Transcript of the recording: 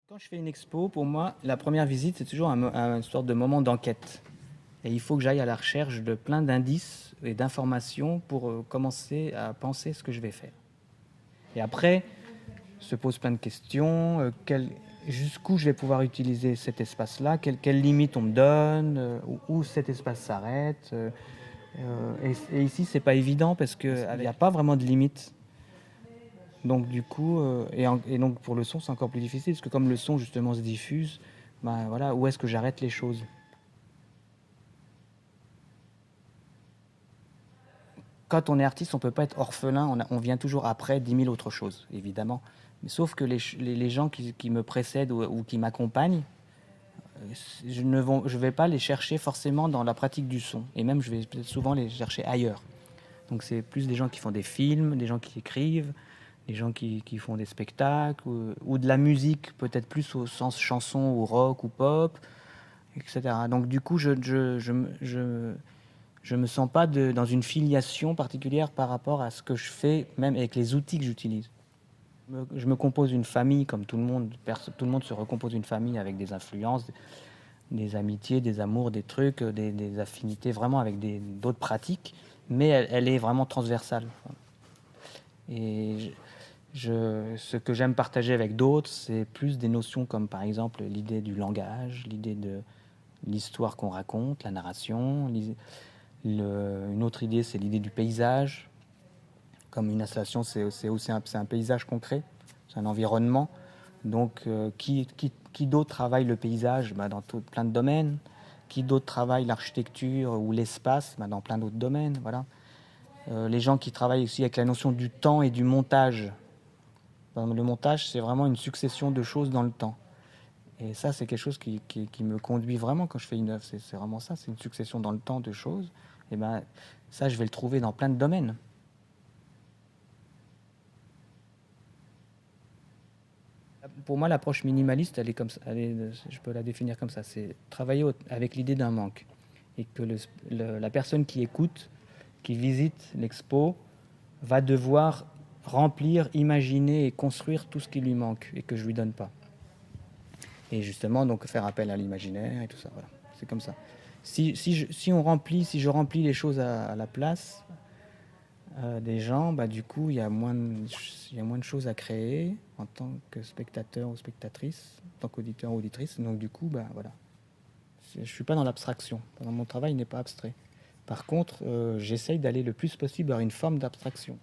Quand je fais une expo, pour moi, la première visite, c'est toujours une sorte de moment d'enquête. Et il faut que j'aille à la recherche de plein d'indices et d'informations pour commencer à penser ce que je vais faire. Et après, se pose plein de questions. Jusqu'où je vais pouvoir utiliser cet espace-là, quelles limites on me donne, où cet espace s'arrête. Et ici, c'est pas évident parce qu'il n'y a pas vraiment de limite. Donc du coup, et donc pour le son, c'est encore plus difficile parce que comme le son justement se diffuse, ben voilà, où est-ce que j'arrête les choses? Quand on est artiste, on peut pas être orphelin, on vient toujours après 10 000 autres choses, évidemment. Mais sauf que les gens qui me précèdent ou qui m'accompagnent, je vais pas les chercher forcément dans la pratique du son. Et même, je vais peut-être souvent les chercher ailleurs. Donc c'est plus des gens qui font des films, des gens qui écrivent, des gens qui font des spectacles, ou de la musique, peut-être plus au sens chanson ou rock ou pop, etc. Donc du coup, je me sens pas dans une filiation particulière par rapport à ce que je fais, même avec les outils que j'utilise. Je me compose une famille comme tout le monde. Tout le monde se recompose une famille avec des influences, des amitiés, des amours, des trucs, des affinités, vraiment avec d'autres pratiques, mais elle est vraiment transversale. Et ce que j'aime partager avec d'autres, c'est plus des notions comme par exemple l'idée du langage, l'idée de l'histoire qu'on raconte, la narration. Une autre idée, c'est l'idée du paysage. Comme une installation, c'est aussi un paysage concret, c'est un environnement. Donc, qui d'autre travaille le paysage? Dans plein de domaines. Qui d'autre travaille l'architecture ou l'espace? Dans plein d'autres domaines. Voilà. Les gens qui travaillent aussi avec la notion du temps et du montage. Le montage, c'est vraiment une succession de choses dans le temps. Et ça, c'est quelque chose qui me conduit vraiment quand je fais une œuvre. C'est vraiment ça, c'est une succession dans le temps de choses. Et ben, ça, je vais le trouver dans plein de domaines. Pour moi, l'approche minimaliste, elle est comme ça, je peux la définir comme ça. C'est travailler avec l'idée d'un manque. Et que la personne qui écoute, qui visite l'expo, va devoir remplir, imaginer et construire tout ce qui lui manque et que je lui donne pas. Et justement, donc faire appel à l'imaginaire et tout ça. Voilà. C'est comme ça. Si je remplis les choses à la place des gens, du coup, il y a moins de choses à créer en tant que spectateur ou spectatrice, en tant qu'auditeur ou auditrice. Donc du coup, voilà. Je suis pas dans l'abstraction. Mon travail n'est pas abstrait. Par contre, j'essaye d'aller le plus possible vers une forme d'abstraction.